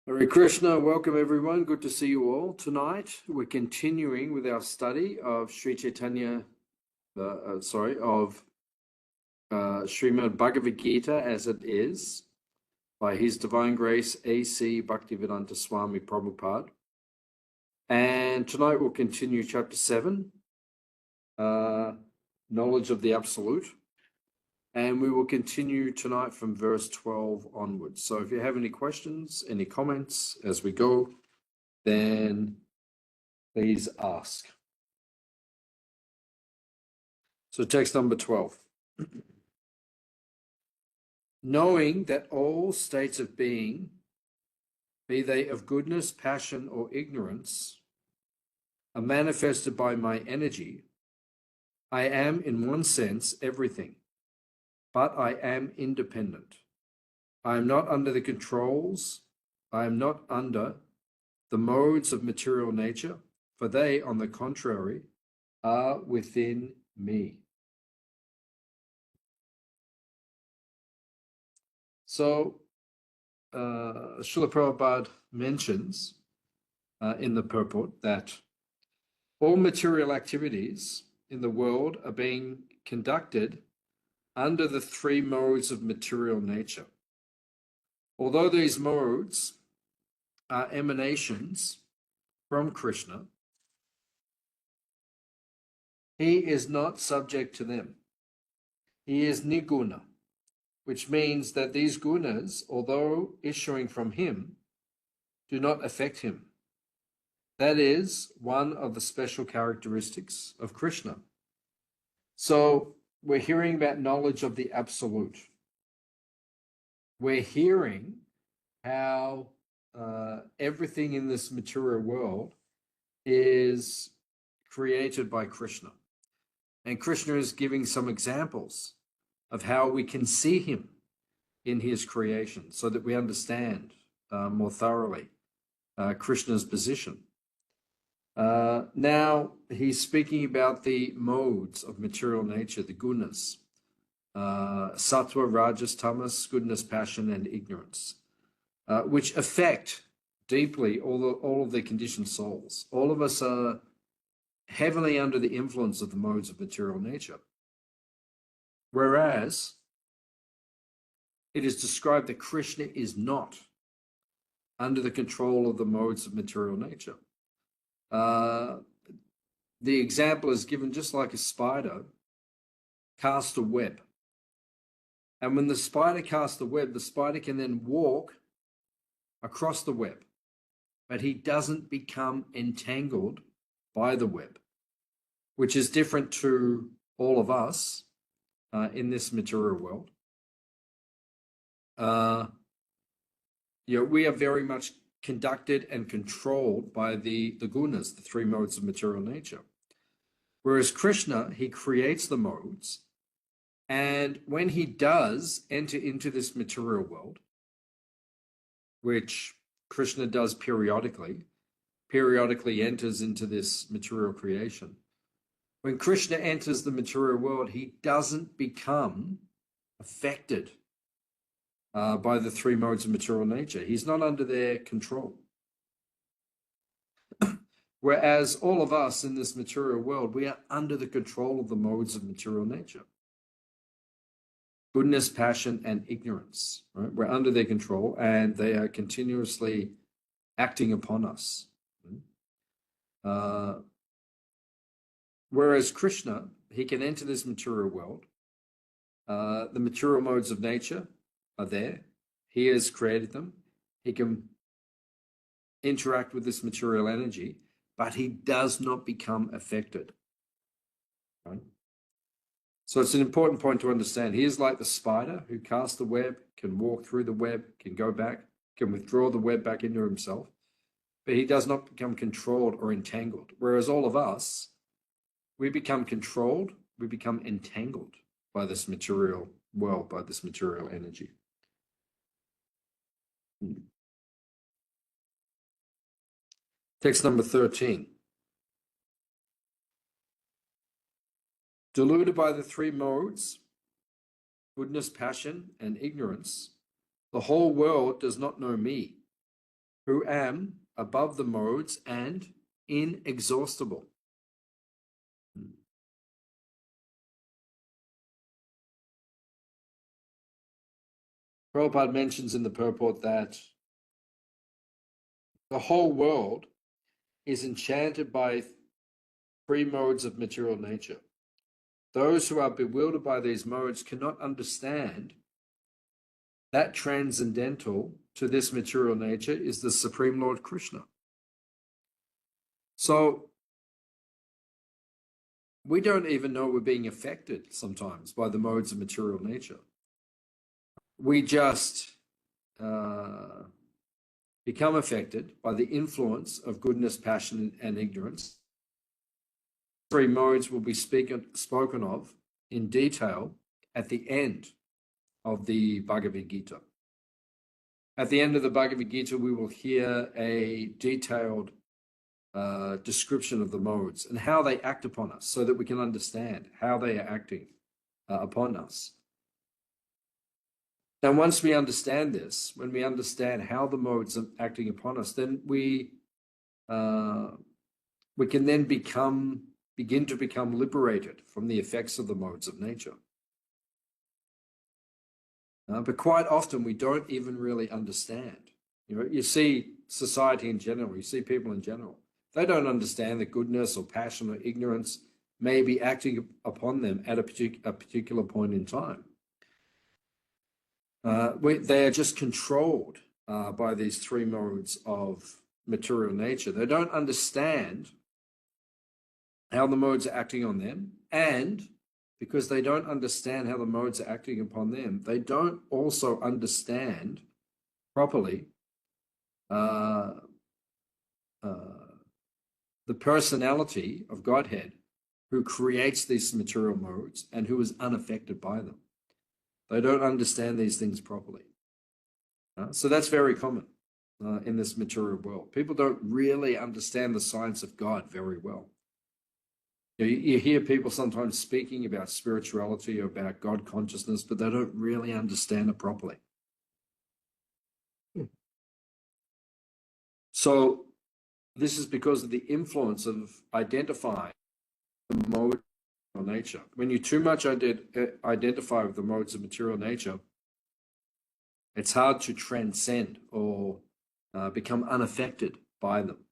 Hare Krishna, welcome everyone. Good to see you all. Tonight we're continuing with our study of Sri Chaitanya, Srimad Bhagavad Gita as it is, by His Divine Grace A.C.Bhaktivedanta Swami Prabhupada. And tonight we'll continue chapter 7, Knowledge of the Absolute. And we will continue tonight from verse 12 onwards. So if you have any questions, any comments as we go, then please ask. So text number 12. Knowing that all states of being, be they of goodness, passion, or ignorance, are manifested by my energy, I am in one sense everything. But I am independent. I am not under the controls. I am not under the modes of material nature, for they, on the contrary, are within me. So, Srila Prabhupada mentions in the purport that all material activities in the world are being conducted under the three modes of material nature. Although these modes are emanations from Krishna, he is not subject to them. He is niguna, which means that these gunas, although issuing from him, do not affect him. That is one of the special characteristics of Krishna. So, we're hearing about knowledge of the absolute. We're hearing how everything in this material world is created by Krishna. And Krishna is giving some examples of how we can see him in his creation so that we understand more thoroughly Krishna's position. Now, he's speaking about the modes of material nature, the gunas, sattva, rajas, tamas, goodness, passion, and ignorance, which affect deeply all of the conditioned souls. All of us are heavily under the influence of the modes of material nature. Whereas it is described that Krishna is not under the control of the modes of material nature. The example is given just like a spider casts a web. And when the spider casts the web, the spider can then walk across the web, but he doesn't become entangled by the web, which is different to all of us in this material world. We are very much conducted and controlled by the gunas, the three modes of material nature. Whereas Krishna, he creates the modes, and when he does enter into this material world, which Krishna does periodically enters into this material creation. When Krishna enters the material world, he doesn't become affected by the three modes of material nature. He's not under their control. Whereas all of us in this material world, we are under the control of the modes of material nature. Goodness, passion, and ignorance. Right? We're under their control, and they are continuously acting upon us. Whereas Krishna, he can enter this material world. The material modes of nature are there. He has created them. He can interact with this material energy, but he does not become affected. Right? So it's an important point to understand. He is like the spider who casts the web, can walk through the web, can go back, can withdraw the web back into himself, but he does not become controlled or entangled. Whereas all of us, we become controlled, we become entangled by this material world, by this material energy. Text number 13. Deluded by the three modes, goodness, passion, and ignorance, the whole world does not know me, who am above the modes and inexhaustible. Prabhupada mentions in the purport that the whole world is enchanted by three modes of material nature. Those who are bewildered by these modes cannot understand that transcendental to this material nature is the Supreme Lord Krishna. So we don't even know we're being affected sometimes by the modes of material nature. We just become affected by the influence of goodness, passion, and ignorance. Three modes will be spoken of in detail at the end of the Bhagavad Gita. At the end of the Bhagavad Gita, we will hear a detailed description of the modes and how they act upon us so that we can understand how they are acting upon us. And once we understand this, when we understand how the modes are acting upon us, then we can then begin to become liberated from the effects of the modes of nature. But quite often we don't even really understand. You see society in general, you see people in general. They don't understand that goodness or passion or ignorance may be acting upon them at a particular point in time. They are just controlled by these three modes of material nature. They don't understand how the modes are acting on them, and because they don't understand how the modes are acting upon them, they don't also understand properly the personality of Godhead, who creates these material modes and who is unaffected by them. They don't understand these things properly. So that's very common in this material world. People don't really understand the science of God very well. You hear people sometimes speaking about spirituality or about God consciousness, but they don't really understand it properly. So this is because of the influence of identifying the mode of nature. When you too much identify with the modes of material nature, it's hard to transcend or become unaffected by them.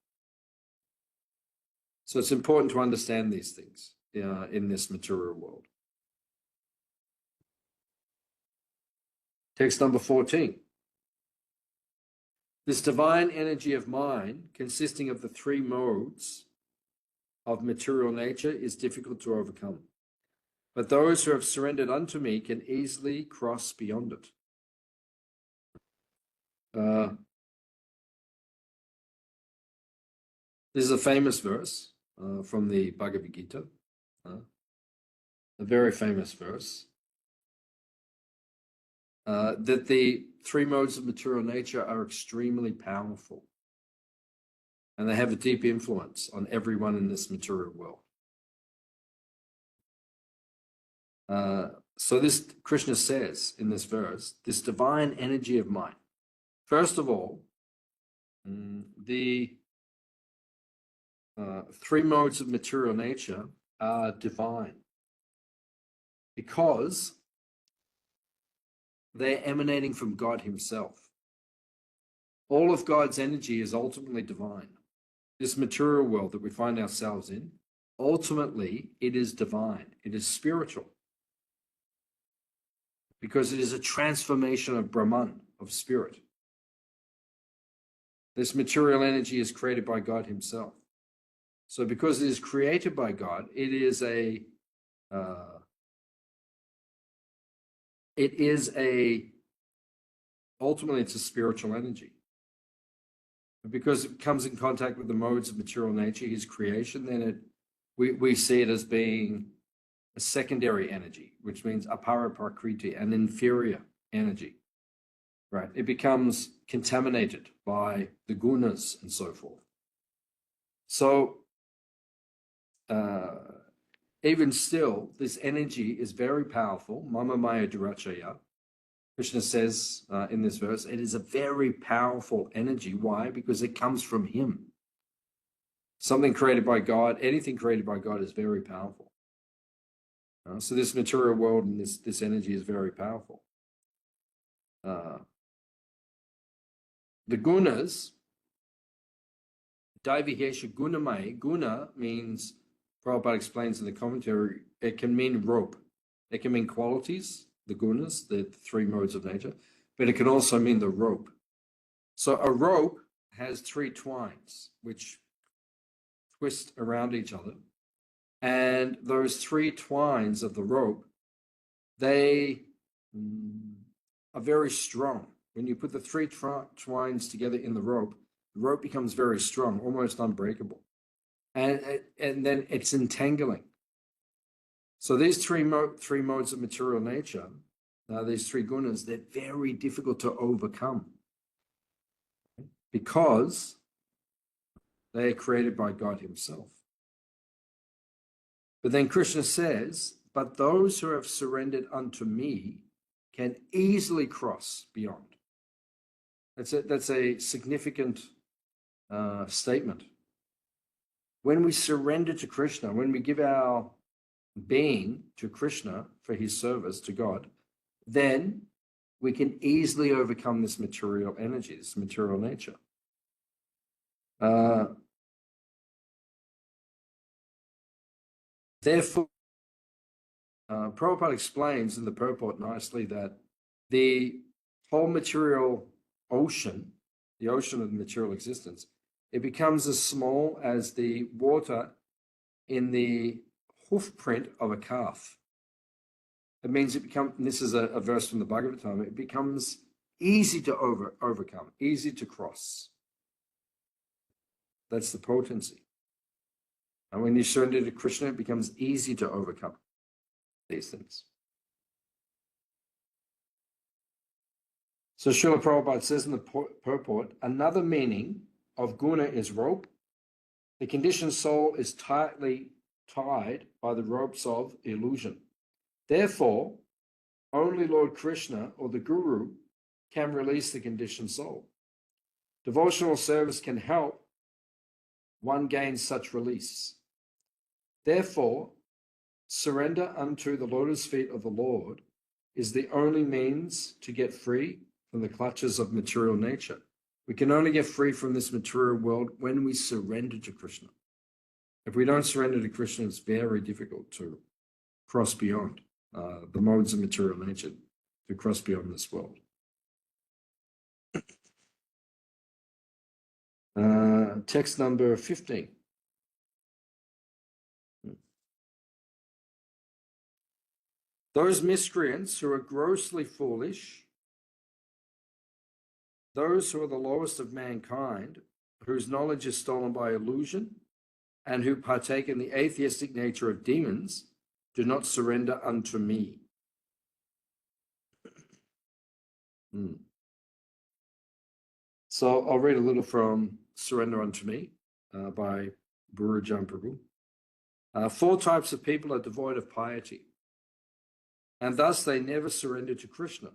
So it's important to understand these things in this material world. Text number 14. This divine energy of mind, consisting of the three modes of material nature, is difficult to overcome. But those who have surrendered unto me can easily cross beyond it. This is a famous verse from the Bhagavad Gita, a very famous verse, that the three modes of material nature are extremely powerful and they have a deep influence on everyone in this material world. So this Krishna says in this verse, this divine energy of mind. First of all, the three modes of material nature are divine because they're emanating from God Himself. All of God's energy is ultimately divine. This material world that we find ourselves in, ultimately, it is divine. It is spiritual. Because it is a transformation of Brahman, of spirit. This material energy is created by God Himself. So because it is created by God, ultimately it's a spiritual energy. And because it comes in contact with the modes of material nature, His creation, then we see it as being a secondary energy, which means apara prakriti, an inferior energy, right? It becomes contaminated by the gunas and so forth. So even still, this energy is very powerful, mama maya durachaya, Krishna says in this verse, it is a very powerful energy. Why? Because it comes from him. Something created by God, anything created by God is very powerful. So this material world and this energy is very powerful. The gunas, Daivihesha gunamai, guna means, Prabhupada explains in the commentary, it can mean rope. It can mean qualities, the gunas, the three modes of nature, but it can also mean the rope. So a rope has three twines, which twist around each other. And those three twines of the rope, they are very strong. When you put the three twines together in the rope becomes very strong, almost unbreakable. And then it's entangling. So these three modes of material nature, these three gunas, they're very difficult to overcome because they are created by God himself. But then Krishna says, but those who have surrendered unto me can easily cross beyond. That's a significant statement. When we surrender to Krishna, when we give our being to Krishna for his service to God, then we can easily overcome this material energy, this material nature. Therefore, Prabhupada explains in the purport nicely that the whole material ocean, the ocean of material existence, it becomes as small as the water in the hoof print of a calf. It means it becomes, and this is a verse from the Bhagavad Gita, it becomes easy to overcome, easy to cross. That's the potency. And when you surrender to Krishna, it becomes easy to overcome these things. So Srila Prabhupada says in the purport, another meaning of guna is rope. The conditioned soul is tightly tied by the ropes of illusion. Therefore, only Lord Krishna or the Guru can release the conditioned soul. Devotional service can help one gain such release. Therefore, surrender unto the lotus feet of the Lord is the only means to get free from the clutches of material nature. We can only get free from this material world when we surrender to Krishna. If we don't surrender to Krishna, it's very difficult to cross beyond the modes of material nature, to cross beyond this world. Text number 15. Those miscreants who are grossly foolish, those who are the lowest of mankind, whose knowledge is stolen by illusion, and who partake in the atheistic nature of demons, do not surrender unto me. So I'll read a little from Surrender Unto Me by Gurujan Prabhu. 4 types of people are devoid of piety, and thus they never surrender to Krishna.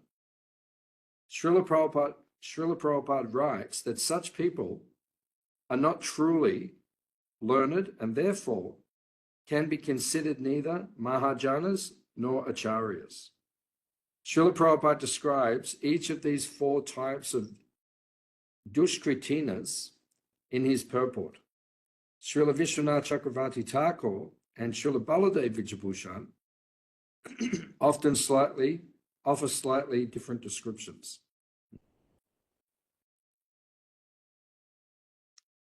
Srila Prabhupada writes that such people are not truly learned and therefore can be considered neither Mahajanas nor Acharyas. Srila Prabhupada describes each of these 4 types of Dushkritinas in his purport. Srila Vishwanath Chakravarti Thakur and Srila Baladev Vijayabhushan offer slightly different descriptions.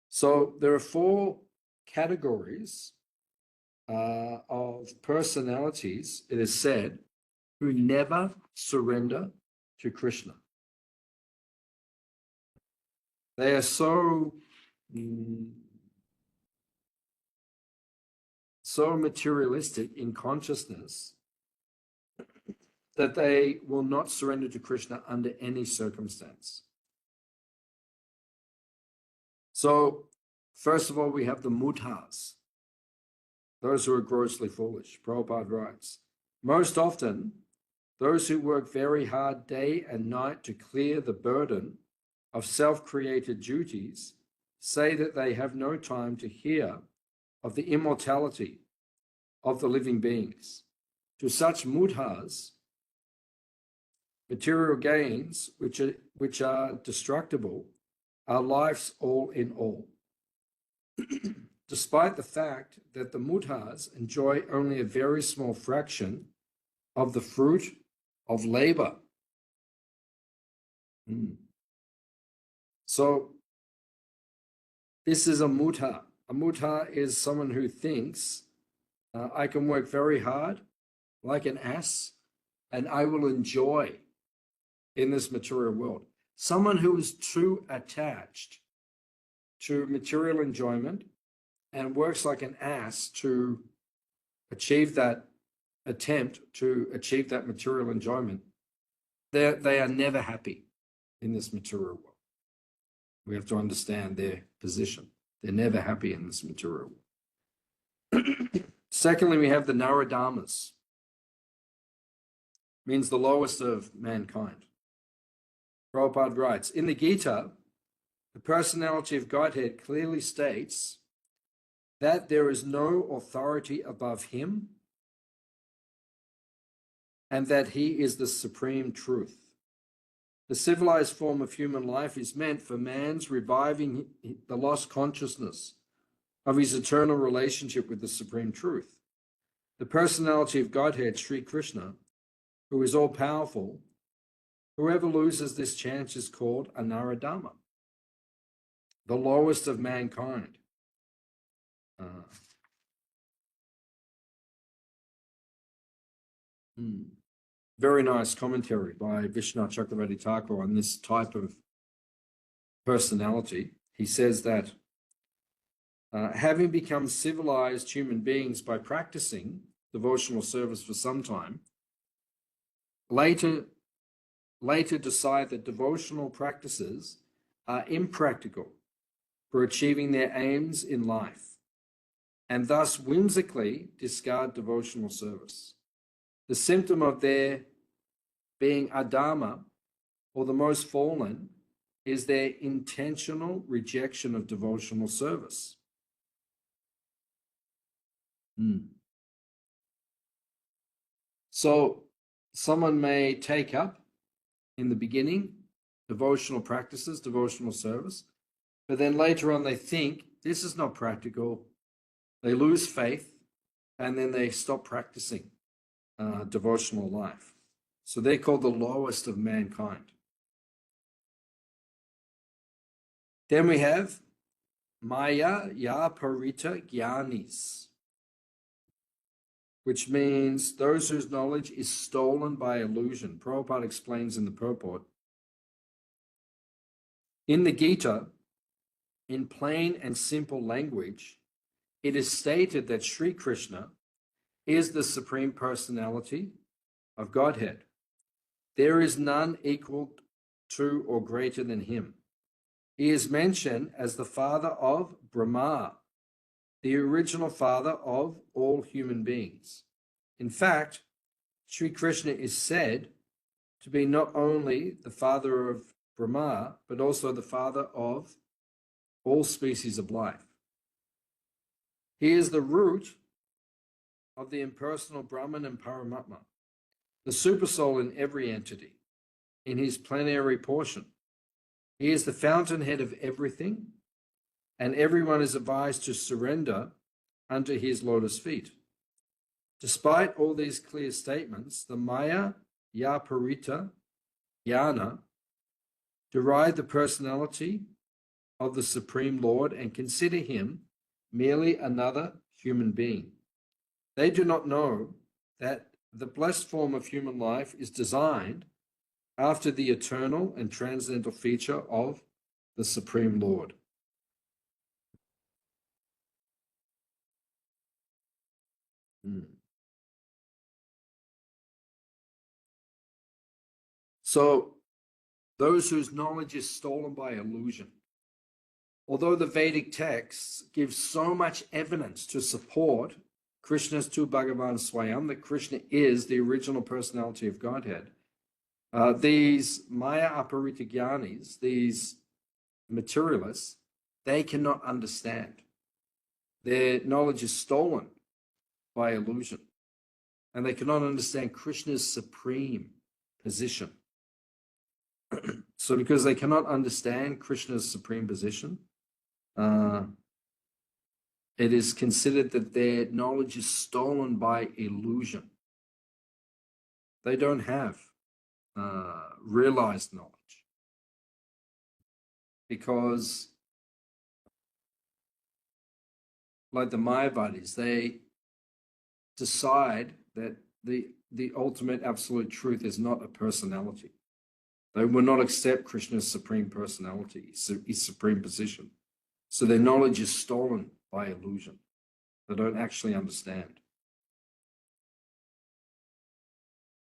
So there are 4 categories of personalities, it is said, who never surrender to Krishna. They are so materialistic in consciousness that they will not surrender to Krishna under any circumstance. So, first of all, we have the mudhas, those who are grossly foolish. Prabhupada writes, most often, Those who work very hard day and night to clear the burden of self-created duties say that they have no time to hear of the immortality of the living beings. To such mudhas, material gains, which are destructible, are life's all in all. Despite the fact that the mudhas enjoy only a very small fraction of the fruit of labor. So this is a mudha. A mudha is someone who thinks, I can work very hard like an ass and I will enjoy in this material world. Someone who is too attached to material enjoyment and works like an ass to achieve that attempt to achieve that material enjoyment, they are never happy in this material world. We have to understand their position. They're never happy in this material world. Secondly, we have the Naradhamas, means the lowest of mankind. Prabhupada writes, in the Gita, the personality of Godhead clearly states that there is no authority above him and that he is the supreme truth. The civilized form of human life is meant for man's reviving the lost consciousness of his eternal relationship with the supreme truth. The personality of Godhead, Sri Krishna, who is all-powerful, whoever loses this chance is called a Naradama, the lowest of mankind. Very nice commentary by Vishwanath Chakravarti Thakur on this type of personality. He says that having become civilized human beings by practicing devotional service for some time, later decide that devotional practices are impractical for achieving their aims in life, and thus whimsically discard devotional service. The symptom of their being adama, or the most fallen, is their intentional rejection of devotional service. So someone may take up in the beginning devotional practices, devotional service, but then later on they think this is not practical. They lose faith and then they stop practicing devotional life. So they're called the lowest of mankind. Then we have Maya Ya Parita Gyanis, which means those whose knowledge is stolen by illusion. Prabhupada explains in the purport. In the Gita, in plain and simple language, it is stated that Sri Krishna is the Supreme Personality of Godhead. There is none equal to or greater than him. He is mentioned as the father of Brahma, the original father of all human beings. In fact, Sri Krishna is said to be not only the father of Brahma, but also the father of all species of life. He is the root of the impersonal Brahman and Paramatma, the supersoul in every entity, in his plenary portion. He is the fountainhead of everything, and everyone is advised to surrender unto his lotus feet. Despite all these clear statements, the Maya Ya Parita Jnana deride the personality of the Supreme Lord and consider him merely another human being. They do not know that the blessed form of human life is designed after the eternal and transcendental feature of the Supreme Lord. So, those whose knowledge is stolen by illusion. Although the Vedic texts give so much evidence to support Krishna's tu Bhagavan Swayam, that Krishna is the original personality of Godhead, these Maya Aparita Jnanis, these materialists, they cannot understand. Their knowledge is stolen by illusion, and they cannot understand Krishna's supreme position. So because they cannot understand Krishna's supreme position, it is considered that their knowledge is stolen by illusion. They don't have realized knowledge, because like the Mayavadis, they decide that the ultimate absolute truth is not a personality. They will not accept Krishna's supreme personality, his supreme position. So their knowledge is stolen by illusion. They don't actually understand.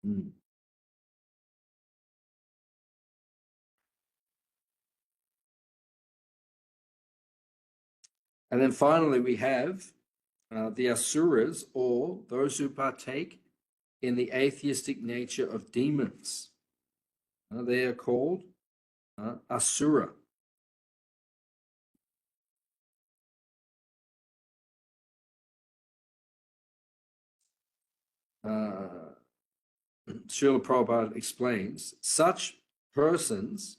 And then finally we have the Asuras, or those who partake in the atheistic nature of demons. They are called Asura. Srila Prabhupada explains, such persons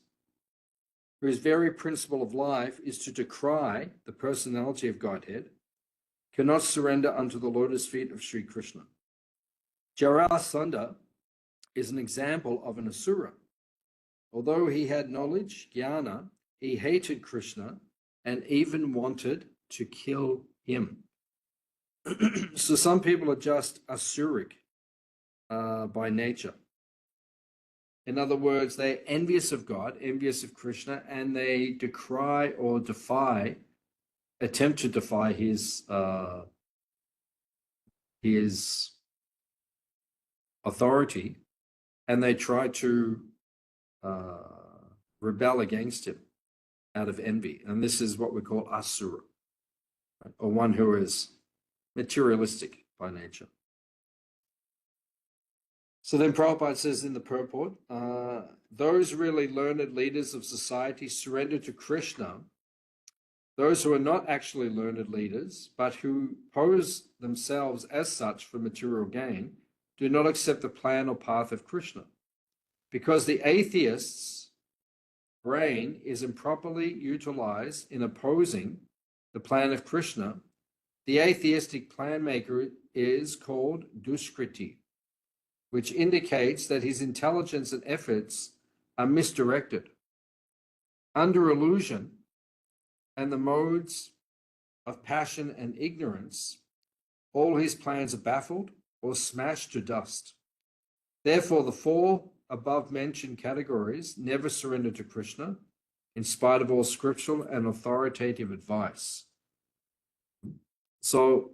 whose very principle of life is to decry the personality of Godhead cannot surrender unto the lotus feet of Sri Krishna. Jarasandha is an example of an Asura. Although he had knowledge, jnana, he hated Krishna and even wanted to kill him. So some people are just Asuric by nature. In other words, they're envious of God, envious of Krishna, and they decry or defy, attempt to defy his authority, and they try to rebel against him out of envy. And this is what we call Asura, right? Or one who is materialistic by nature. So then Prabhupada says in the purport, those really learned leaders of society surrender to Krishna. Those who are not actually learned leaders, but who pose themselves as such for material gain, do not accept the plan or path of Krishna. Because the atheist's brain is improperly utilized in opposing the plan of Krishna, the atheistic plan maker is called Duskriti, which indicates that his intelligence and efforts are misdirected. Under illusion and the modes of passion and ignorance, all his plans are baffled or smashed to dust. Therefore, the four above-mentioned categories never surrender to Krishna, in spite of all scriptural and authoritative advice. So,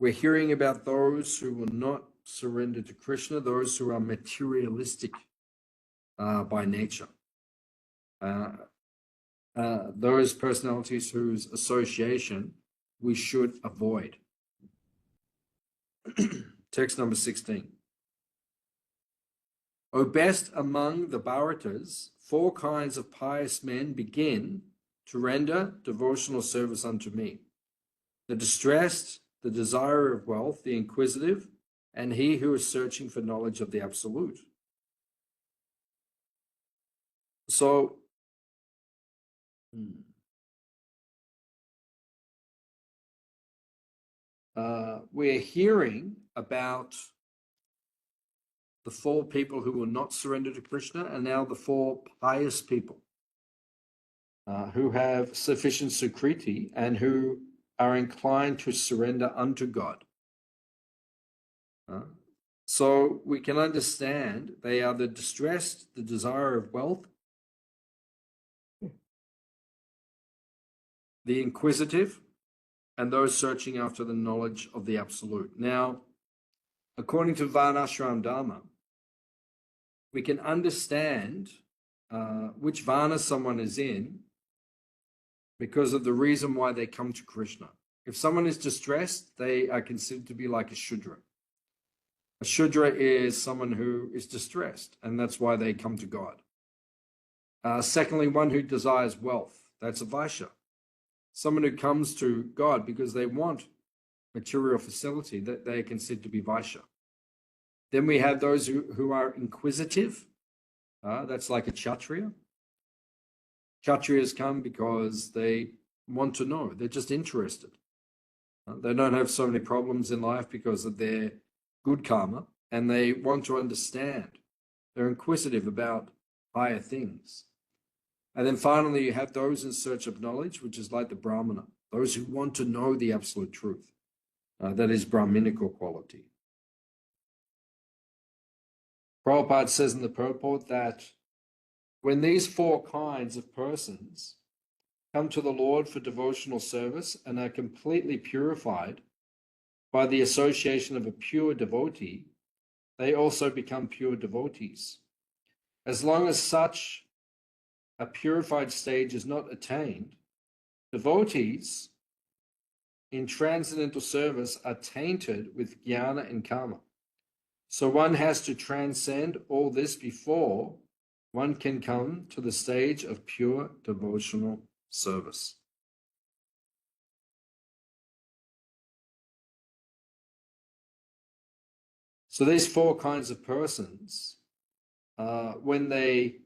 we're hearing about those who will not surrender to Krishna, those who are materialistic by nature. Those personalities whose association we should avoid. Text number 16. O best among the Bharatas, 4 kinds of pious men begin to render devotional service unto me: the distressed, the desirer of wealth, the inquisitive, and he who is searching for knowledge of the Absolute. So, we're hearing about the 4 people who will not surrender to Krishna, and now the 4 pious people who have sufficient sukriti and who are inclined to surrender unto God. So we can understand they are the distressed, the desire of wealth, the inquisitive, and those searching after the knowledge of the Absolute. Now, according to Varnashram Dharma, we can understand which Varna someone is in because of the reason why they come to Krishna. If someone is distressed, they are considered to be like a Shudra. A Shudra is someone who is distressed, and that's why they come to God. Secondly, one who desires wealth, that's a Vaishya. Someone who comes to God because they want material facility, that they are considered to be Vaishya. Then we have those who are inquisitive. That's like a Kshatriya. Kshatriyas come because they want to know. They're just interested. They don't have so many problems in life because of their good karma, and they want to understand. They're inquisitive about higher things. And then finally, you have those in search of knowledge, which is like the Brahmana, those who want to know the absolute truth. That is Brahminical quality. Prabhupada says in the purport that when these four kinds of persons come to the Lord for devotional service and are completely purified by the association of a pure devotee, they also become pure devotees. As long as such a purified stage is not attained, devotees in transcendental service are tainted with jnana and karma. So one has to transcend all this before one can come to the stage of pure devotional service. So these four kinds of persons, when they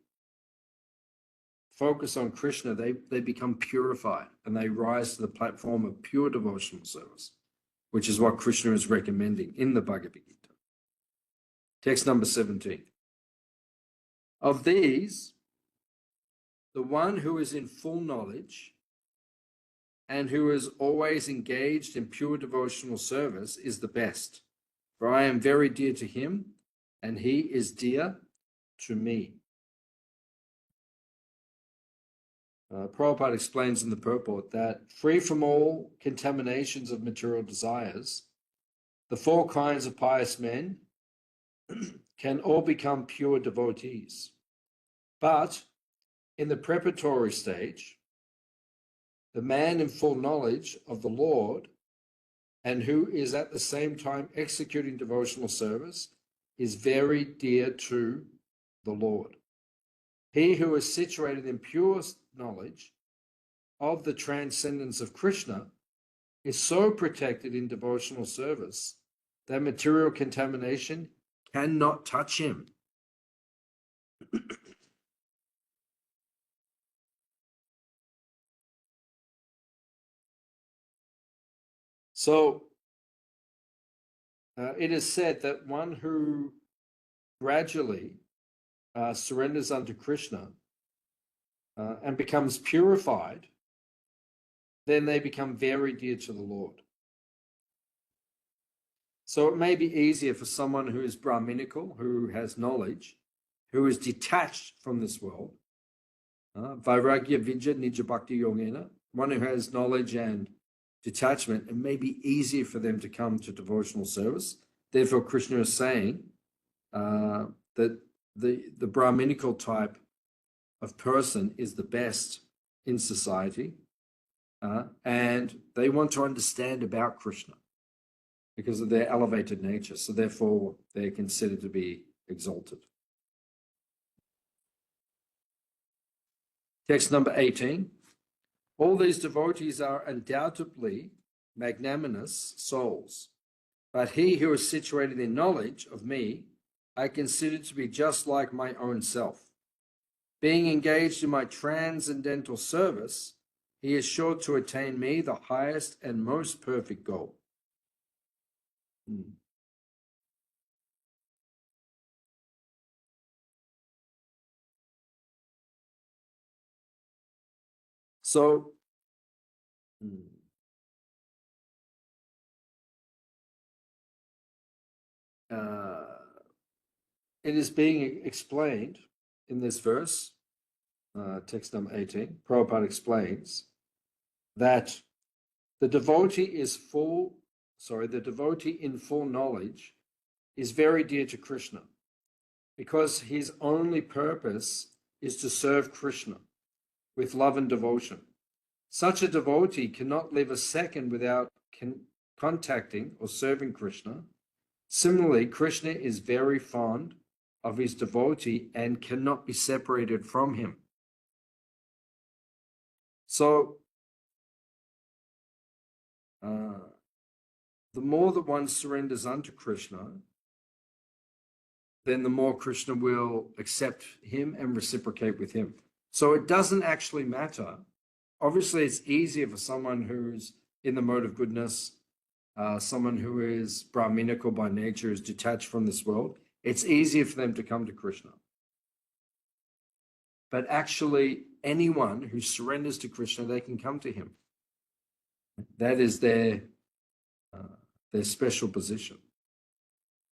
focus on Krishna, they become purified and they rise to the platform of pure devotional service, which is what Krishna is recommending in the Bhagavad Gita. Text number 17. Of these, the one who is in full knowledge and who is always engaged in pure devotional service is the best, for I am very dear to him and he is dear to me. Prabhupada explains in the purport that free from all contaminations of material desires, the four kinds of pious men can all become pure devotees. But in the preparatory stage, the man in full knowledge of the Lord and who is at the same time executing devotional service is very dear to the Lord. He who is situated in pure knowledge of the transcendence of Krishna is so protected in devotional service that material contamination cannot touch him. So it is said that one who gradually surrenders unto Krishna and becomes purified, then they become very dear to the Lord. So it may be easier for someone who is Brahminical, who has knowledge, who is detached from this world, Vairagya Vidya Nija Bhakti Yogena, one who has knowledge and detachment, it may be easier for them to come to devotional service. Therefore, Krishna is saying that the Brahminical type of person is the best in society, and they want to understand about Krishna because of their elevated nature. So therefore, they're considered to be exalted. Text number 18. All these devotees are undoubtedly magnanimous souls, but he who is situated in knowledge of me, I consider to be just like my own self. Being engaged in my transcendental service, he is sure to attain me, the highest and most perfect goal. So, it is being explained in this verse, text number 18. Prabhupada explains that the devotee in full knowledge is very dear to Krishna because his only purpose is to serve Krishna with love and devotion. Such a devotee cannot live a second without contacting or serving Krishna. Similarly, Krishna is very fond of his devotee and cannot be separated from him. So, the more that one surrenders unto Krishna, then the more Krishna will accept him and reciprocate with him. So it doesn't actually matter. Obviously, it's easier for someone who's in the mode of goodness, someone who is Brahminical by nature, is detached from this world. It's easier for them to come to Krishna. But actually, anyone who surrenders to Krishna, they can come to him. That is their special position.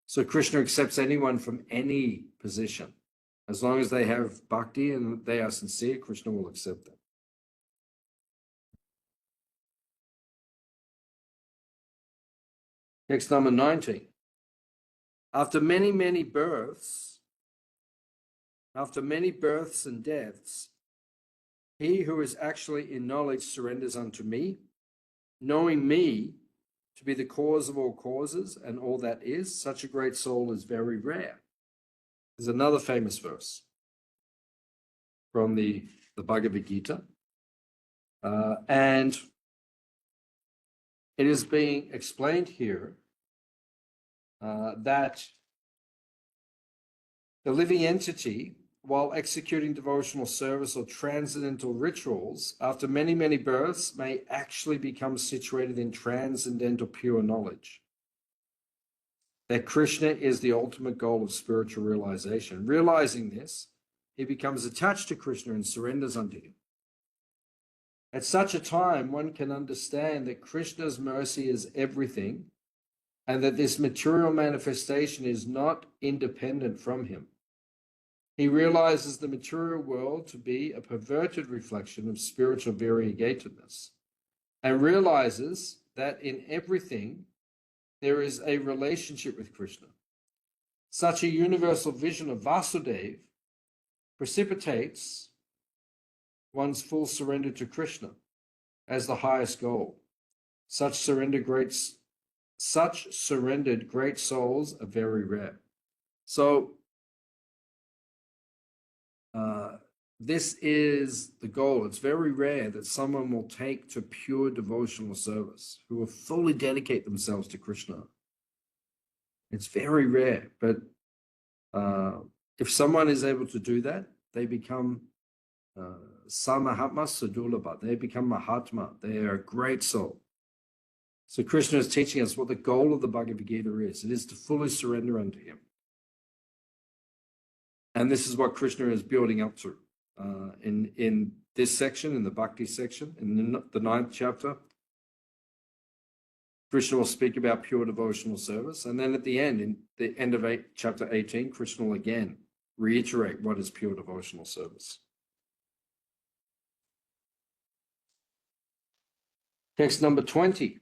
So Krishna accepts anyone from any position. As long as they have bhakti and they are sincere, Krishna will accept them. Text number 19. After many births and deaths, he who is actually in knowledge surrenders unto me, knowing me to be the cause of all causes and all that is. Such a great soul is very rare. There's another famous verse from the Bhagavad Gita. And it is being explained here that the living entity, while executing devotional service or transcendental rituals, after many births, may actually become situated in transcendental pure knowledge. That Krishna is the ultimate goal of spiritual realization. Realizing this, he becomes attached to Krishna and surrenders unto him. At such a time, one can understand that Krishna's mercy is everything, and that this material manifestation is not independent from him. He realizes the material world to be a perverted reflection of spiritual variegatedness, and realizes that in everything there is a relationship with Krishna. Such a universal vision of Vasudeva precipitates one's full surrender to Krishna as the highest goal. Such surrendered great souls are very rare. So this is the goal. It's very rare that someone will take to pure devotional service, who will fully dedicate themselves to Krishna. It's very rare, but if someone is able to do that, they become Samahatma Sadulabha. They become Mahatma. They are a great soul. So Krishna is teaching us what the goal of the Bhagavad Gita is. It is to fully surrender unto him. And this is what Krishna is building up to in this section, in the Bhakti section, in the 9th chapter. Krishna will speak about pure devotional service. And then at the end, in the end of chapter 18, Krishna will again reiterate what is pure devotional service. Text number 20.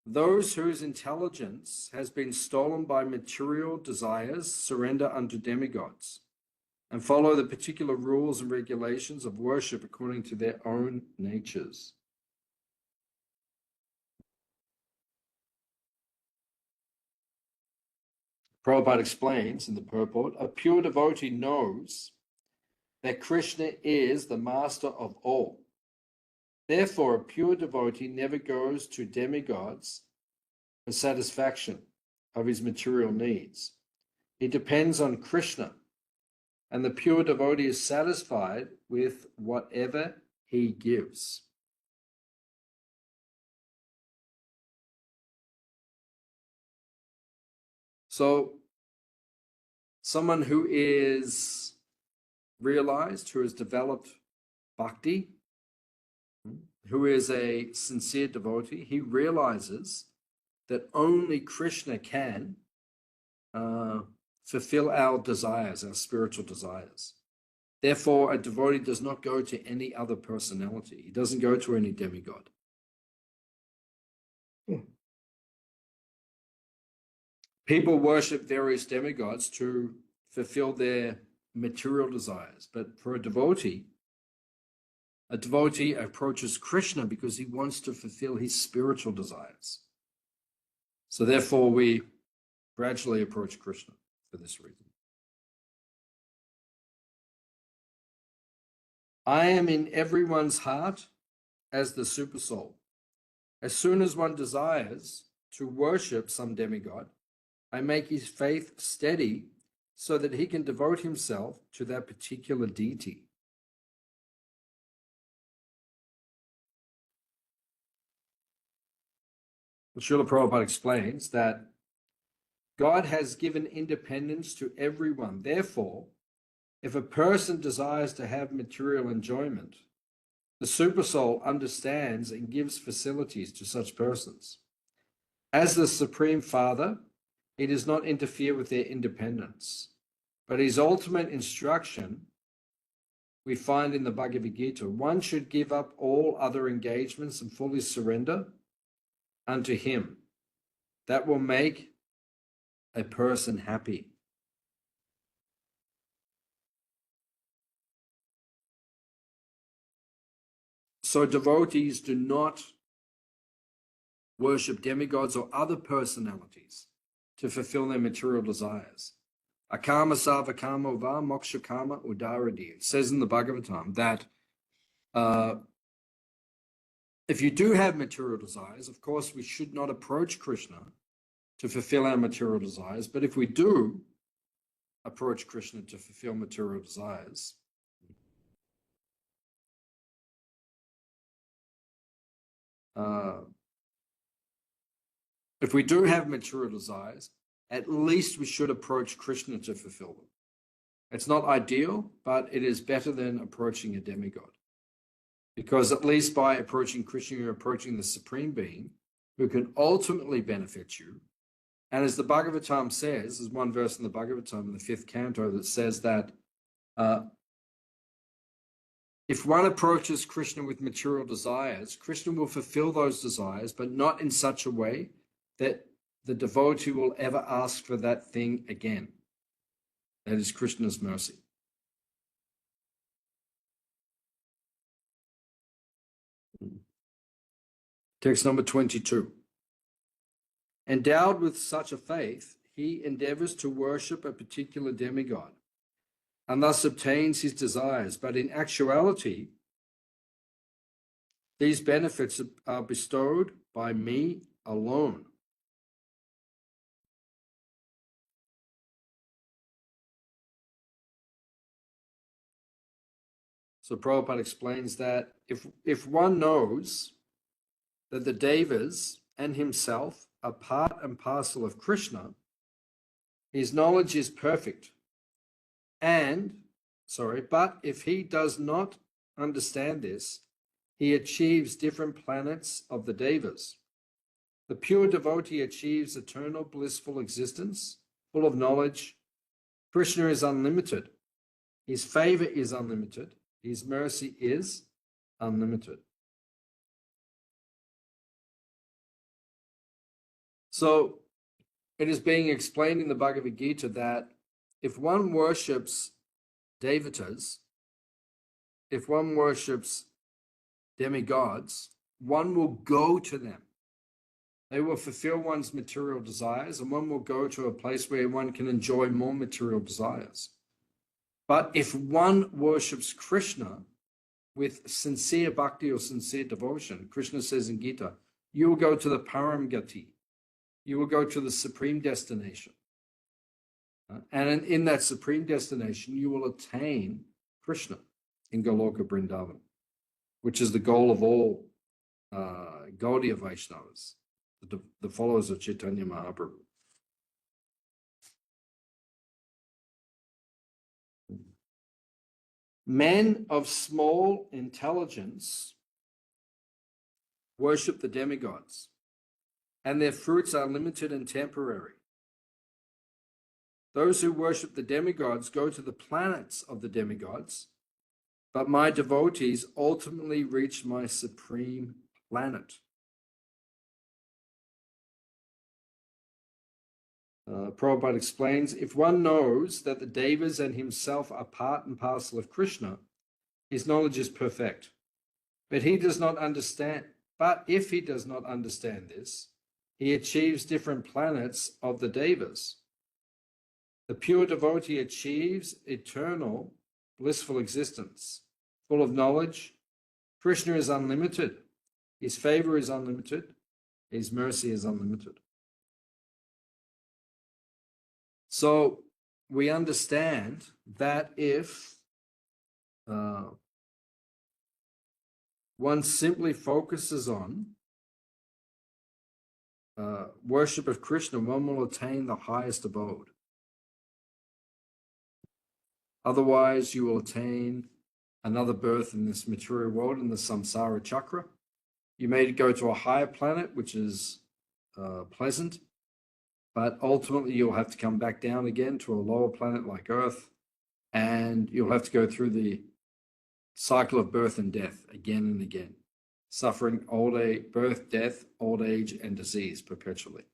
Those whose intelligence has been stolen by material desires surrender unto demigods and follow the particular rules and regulations of worship according to their own natures. Prabhupada explains in the purport, a pure devotee knows that Krishna is the master of all. Therefore, a pure devotee never goes to demigods for satisfaction of his material needs. He depends on Krishna, and the pure devotee is satisfied with whatever he gives. So, someone who is realized, who has developed bhakti, who is a sincere devotee, he realizes that only Krishna can fulfill our desires, our spiritual desires. Therefore, a devotee does not go to any other personality. He doesn't go to any demigod. People worship various demigods to fulfill their material desires, but for a devotee, A devotee approaches Krishna because he wants to fulfill his spiritual desires. So therefore, we gradually approach Krishna for this reason. I am in everyone's heart as the supersoul. As soon as one desires to worship some demigod, I make his faith steady so that he can devote himself to that particular deity. Srila Prabhupada explains that God has given independence to everyone. Therefore, if a person desires to have material enjoyment, the Supersoul understands and gives facilities to such persons. As the Supreme Father, he does not interfere with their independence, but his ultimate instruction we find in the Bhagavad Gita: one should give up all other engagements and fully surrender unto him. That will make a person happy. So devotees do not worship demigods or other personalities to fulfill their material desires. Akama savakama va moksha kama udaradi. It says in the Bhagavatam that if you do have material desires, of course, we should not approach Krishna to fulfill our material desires. But if we do approach Krishna to fulfill material desires, if we do have material desires, at least we should approach Krishna to fulfill them. It's not ideal, but it is better than approaching a demigod. Because at least by approaching Krishna, you're approaching the Supreme Being who can ultimately benefit you. And as the Bhagavatam says, there's one verse in the Bhagavatam in the 5th canto that says that if one approaches Krishna with material desires, Krishna will fulfill those desires, but not in such a way that the devotee will ever ask for that thing again. That is Krishna's mercy. Text number 22. Endowed with such a faith, he endeavors to worship a particular demigod and thus obtains his desires. But in actuality, these benefits are bestowed by me alone. So Prabhupada explains that if one knows that the Devas and himself are part and parcel of Krishna, his knowledge is perfect. But if he does not understand this, he achieves different planets of the Devas. The pure devotee achieves eternal blissful existence, full of knowledge. Krishna is unlimited. His favor is unlimited. His mercy is unlimited. So it is being explained in the Bhagavad Gita that if one worships devatas, if one worships demigods, one will go to them. They will fulfill one's material desires, and one will go to a place where one can enjoy more material desires. But if one worships Krishna with sincere bhakti or sincere devotion, Krishna says in Gita, you will go to the Param Gati. You will go to the supreme destination. And in that supreme destination, you will attain Krishna in Goloka Vrindavan, which is the goal of all Gaudiya Vaishnavas, the followers of Chaitanya Mahaprabhu. Men of small intelligence worship the demigods, and their fruits are limited and temporary. Those who worship the demigods go to the planets of the demigods, but my devotees ultimately reach my supreme planet. Prabhupada explains, if one knows that the Devas and himself are part and parcel of Krishna, his knowledge is perfect. But he does not understand. But if he does not understand this, he achieves different planets of the devas. The pure devotee achieves eternal, blissful existence, full of knowledge. Krishna is unlimited. His favor is unlimited. His mercy is unlimited. So we understand that if one simply focuses on worship of Krishna, one will attain the highest abode. Otherwise, you will attain another birth in this material world, in the samsara chakra. You may go to a higher planet, which is pleasant, but ultimately you'll have to come back down again to a lower planet like Earth, and you'll have to go through the cycle of birth and death again and again, suffering old age, birth, death, old age, and disease perpetually,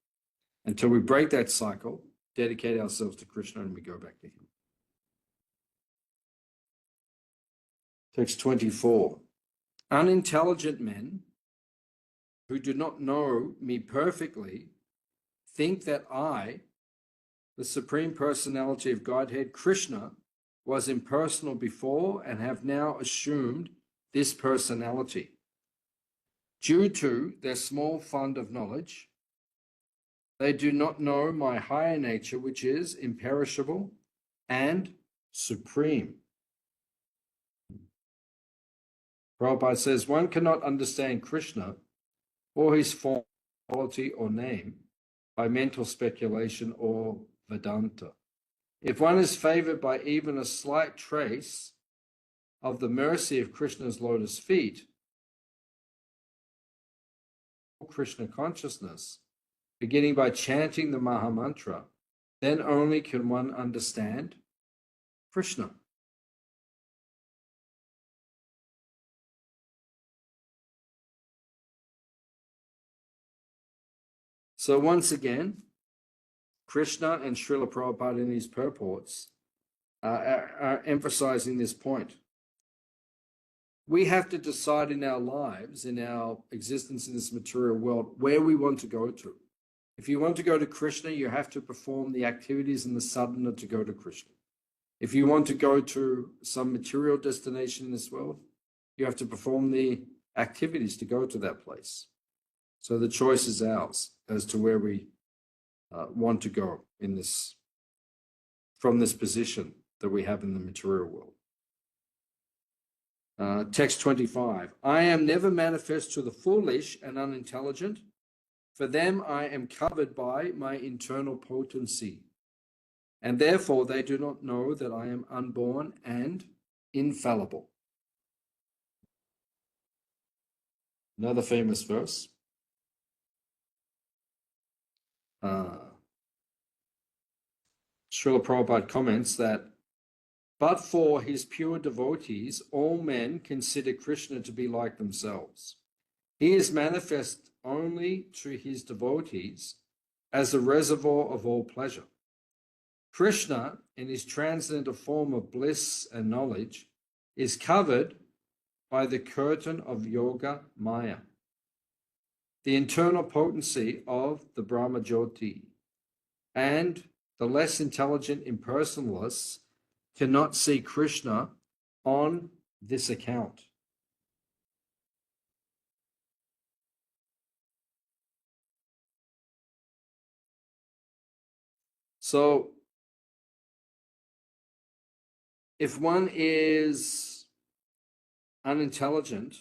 until we break that cycle, dedicate ourselves to Krishna, and we go back to him. Text 24. Unintelligent men who do not know me perfectly think that I, the Supreme Personality of Godhead, Krishna, was impersonal before and have now assumed this personality. Due to their small fund of knowledge, they do not know my higher nature, which is imperishable and supreme. Prabhupada says, one cannot understand Krishna or his form, quality, or name by mental speculation or Vedanta. If one is favored by even a slight trace of the mercy of Krishna's lotus feet, Krishna consciousness, beginning by chanting the Mahamantra, then only can one understand Krishna. So once again, Krishna and Srila Prabhupada in these purports are emphasizing this point. We have to decide in our lives, in our existence in this material world, where we want to go to. If you want to go to Krishna, you have to perform the activities in the sadhana to go to Krishna. If you want to go to some material destination in this world, you have to perform the activities to go to that place. So the choice is ours as to where we want to go in this, from this position that we have in the material world. Text 25. I am never manifest to the foolish and unintelligent. For them I am covered by my internal potency, and therefore they do not know that I am unborn and infallible. Another famous verse. Srila Prabhupada comments that, but for his pure devotees, all men consider Krishna to be like themselves. He is manifest only to his devotees as the reservoir of all pleasure. Krishna, in his transcendental form of bliss and knowledge, is covered by the curtain of Yoga Maya, the internal potency of the Brahma Jyoti, and the less intelligent impersonalists cannot see Krishna on this account. So, if one is unintelligent,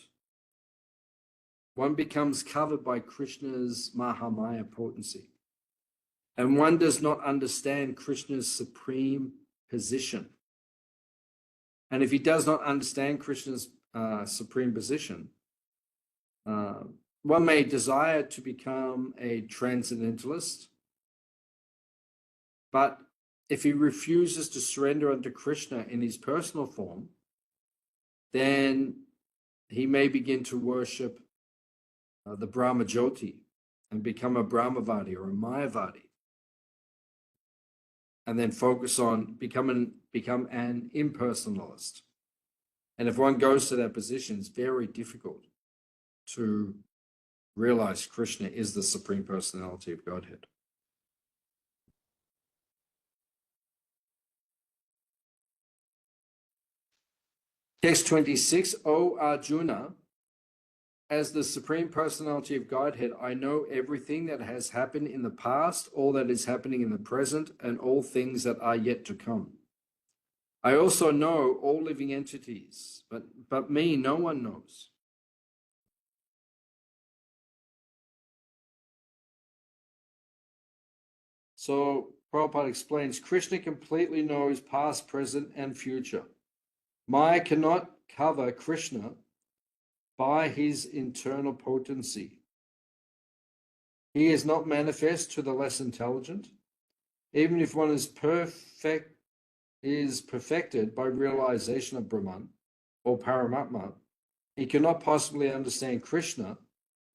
one becomes covered by Krishna's Mahamaya potency. And one does not understand Krishna's supreme position. And if he does not understand Krishna's supreme position, one may desire to become a transcendentalist, but if he refuses to surrender unto Krishna in his personal form, then he may begin to worship the Brahma Jyoti and become a Brahmavadi or a Mayavadi, and then focus on become an impersonalist. And if one goes to that position, it's very difficult to realize Krishna is the Supreme Personality of Godhead. Text 26, O Arjuna, as the Supreme Personality of Godhead, I know everything that has happened in the past, all that is happening in the present, and all things that are yet to come. I also know all living entities, but me no one knows. So Prabhupada explains, Krishna completely knows past, present, and future. Maya cannot cover Krishna by his internal potency. He is not manifest to the less intelligent. Even if one is perfected by realization of Brahman or Paramatma, he cannot possibly understand Krishna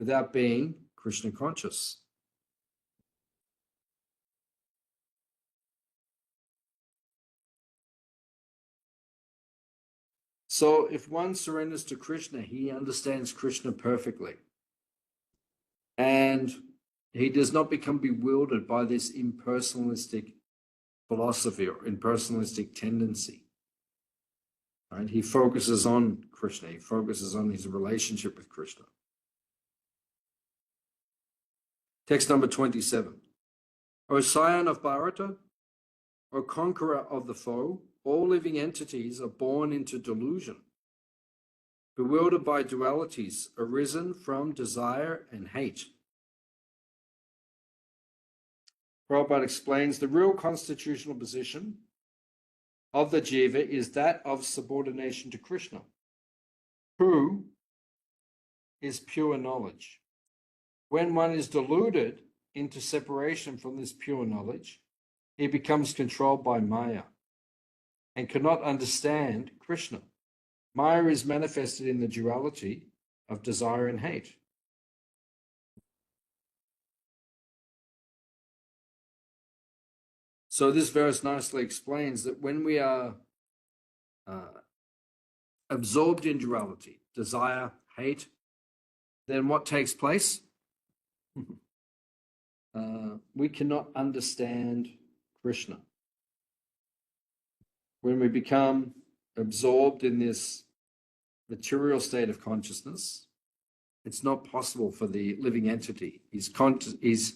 without being Krishna conscious. So if one surrenders to Krishna, he understands Krishna perfectly. And he does not become bewildered by this impersonalistic philosophy or impersonalistic tendency. Right? He focuses on Krishna. He focuses on his relationship with Krishna. Text number 27. O scion of Bharata, O conqueror of the foe, all living entities are born into delusion, bewildered by dualities arisen from desire and hate. Prabhupada explains the real constitutional position of the jiva is that of subordination to Krishna, who is pure knowledge. When one is deluded into separation from this pure knowledge, he becomes controlled by Maya and cannot understand Krishna. Maya is manifested in the duality of desire and hate. So this verse nicely explains that when we are absorbed in duality, desire, hate, then what takes place? We cannot understand Krishna. When we become absorbed in this material state of consciousness, it's not possible for the living entity. His consciousness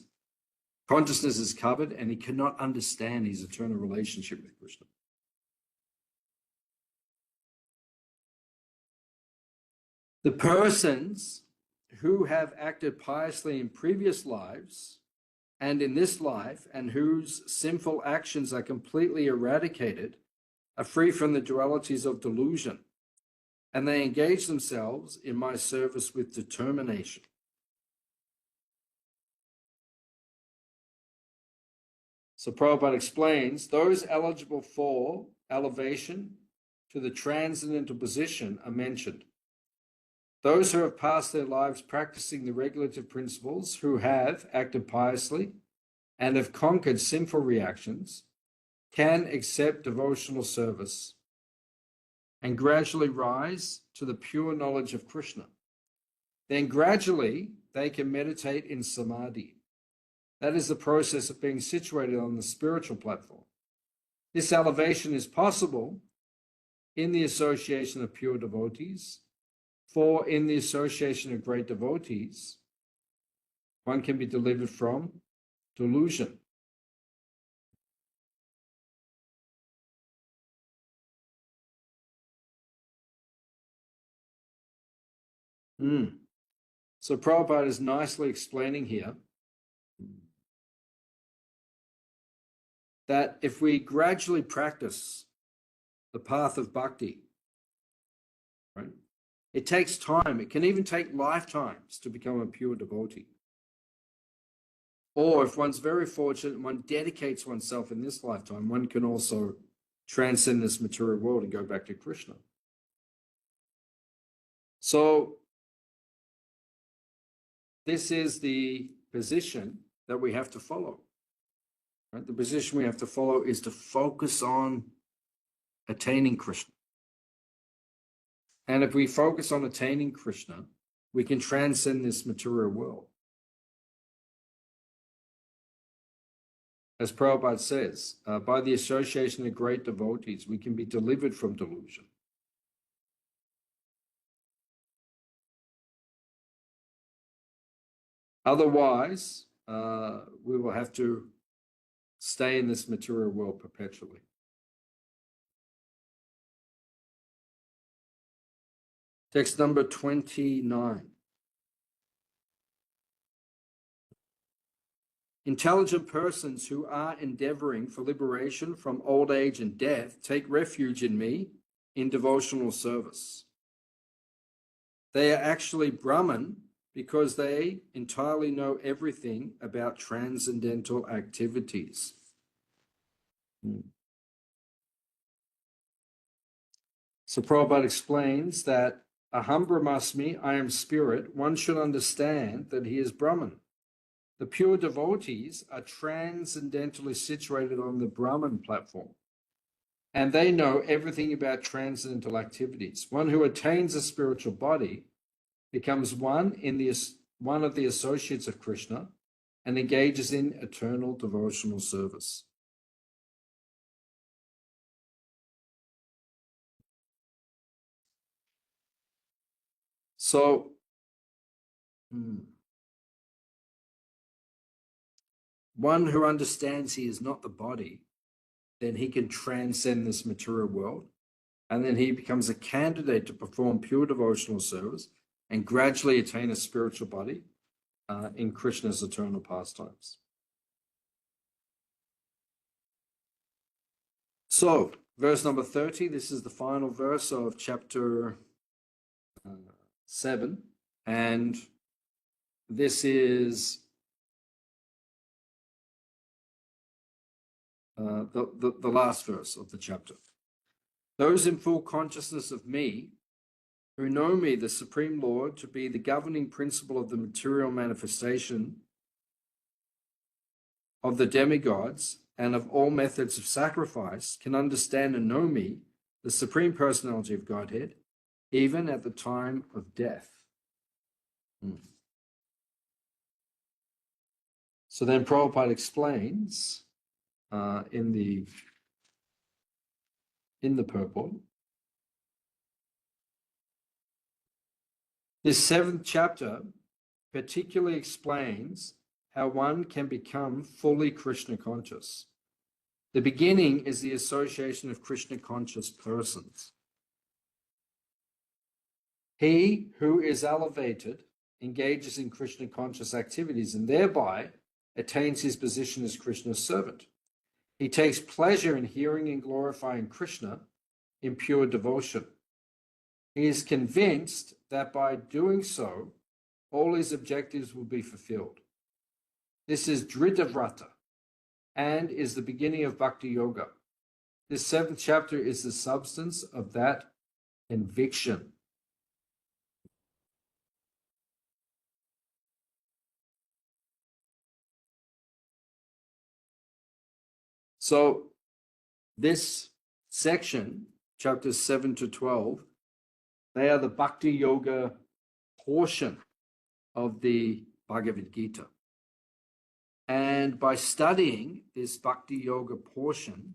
is covered and he cannot understand his eternal relationship with Krishna. The persons who have acted piously in previous lives and in this life, and whose sinful actions are completely eradicated, are free from the dualities of delusion, and they engage themselves in my service with determination. So Prabhupada explains, those eligible for elevation to the transcendental position are mentioned. Those who have passed their lives practicing the regulative principles, who have acted piously and have conquered sinful reactions, can accept devotional service and gradually rise to the pure knowledge of Krishna. Then gradually they can meditate in samadhi. That is the process of being situated on the spiritual platform. This elevation is possible in the association of pure devotees, for in the association of great devotees, one can be delivered from delusion. So Prabhupada is nicely explaining here that if we gradually practice the path of bhakti, right, it takes time. It can even take lifetimes to become a pure devotee. Or if one's very fortunate and one dedicates oneself in this lifetime, one can also transcend this material world and go back to Krishna. So this is the position that we have to follow. Right? The position we have to follow is to focus on attaining Krishna. And if we focus on attaining Krishna, we can transcend this material world. As Prabhupada says, by the association of great devotees, we can be delivered from delusion. Otherwise, we will have to stay in this material world perpetually. Text number 29. Intelligent persons who are endeavoring for liberation from old age and death take refuge in me in devotional service. They are actually Brahman because they entirely know everything about transcendental activities. So Prabhupada explains that Aham Brahmasmi, I am spirit, one should understand that he is Brahman. The pure devotees are transcendentally situated on the Brahman platform, and they know everything about transcendental activities. One who attains a spiritual body becomes one of the associates of Krishna and engages in eternal devotional service. So, one who understands he is not the body, then he can transcend this material world, and then he becomes a candidate to perform pure devotional service and gradually attain a spiritual body in Krishna's eternal pastimes. So, verse number 30, this is the final verse of chapter 7, and this is the last verse of the chapter. Those in full consciousness of me, who know me, the Supreme Lord, to be the governing principle of the material manifestation of the demigods and of all methods of sacrifice, can understand and know me, the Supreme Personality of Godhead, even at the time of death. So then Prabhupada explains in the purport, this 7th chapter particularly explains how one can become fully Krishna conscious. The beginning is the association of Krishna conscious persons. He who is elevated engages in Krishna conscious activities and thereby attains his position as Krishna's servant. He takes pleasure in hearing and glorifying Krishna in pure devotion. He is convinced that by doing so, all his objectives will be fulfilled. This is Dhridavrata and is the beginning of Bhakti Yoga. This 7th chapter is the substance of that conviction. So this section, chapters 7 to 12, they are the Bhakti Yoga portion of the Bhagavad Gita. And by studying this Bhakti Yoga portion,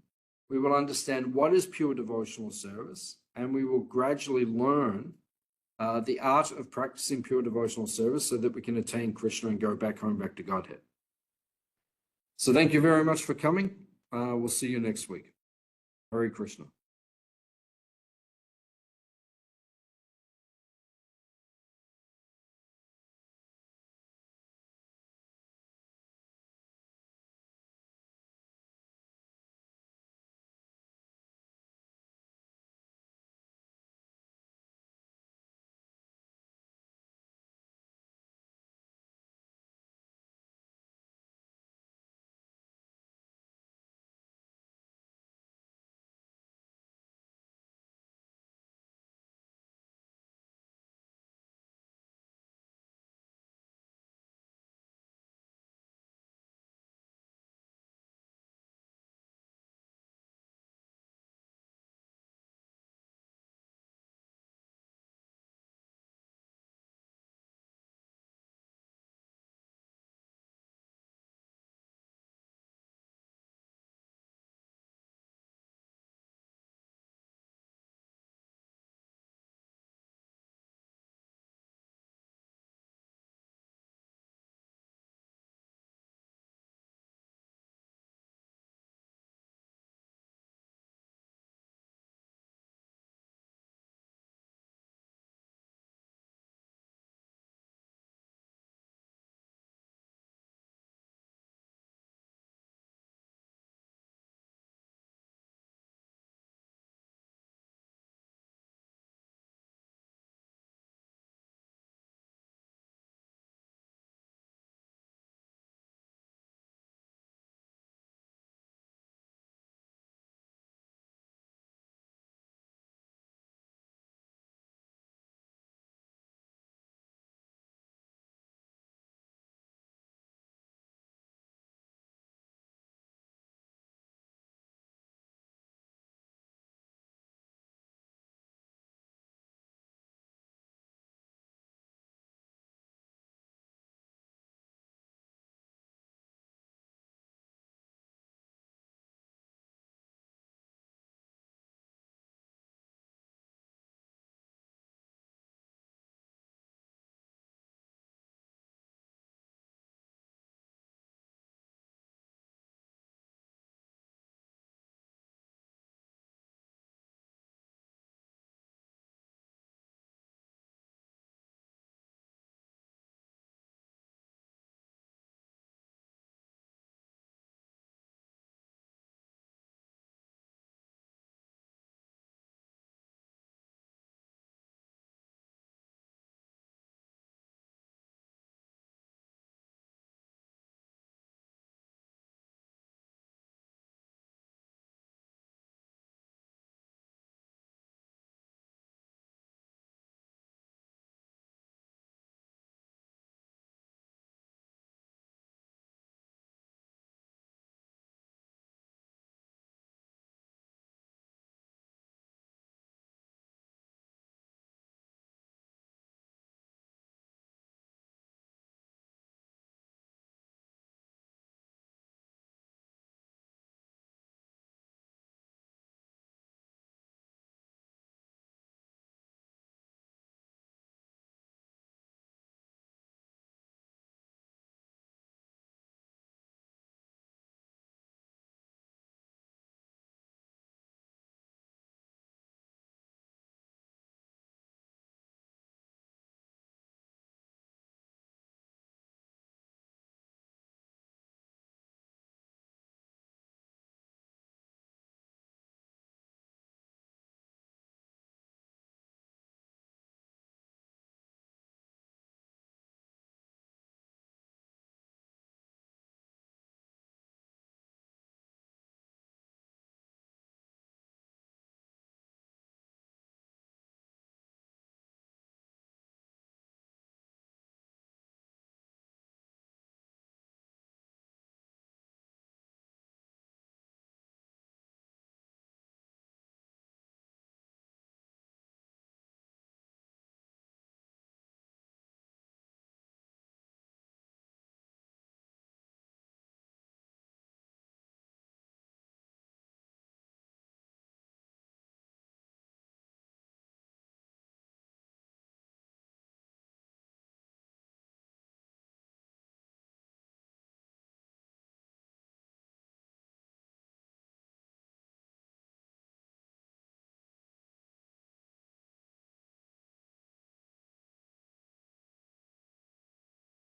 we will understand what is pure devotional service, and we will gradually learn the art of practicing pure devotional service so that we can attain Krishna and go back home, back to Godhead. So thank you very much for coming. We'll see you next week. Hare Krishna.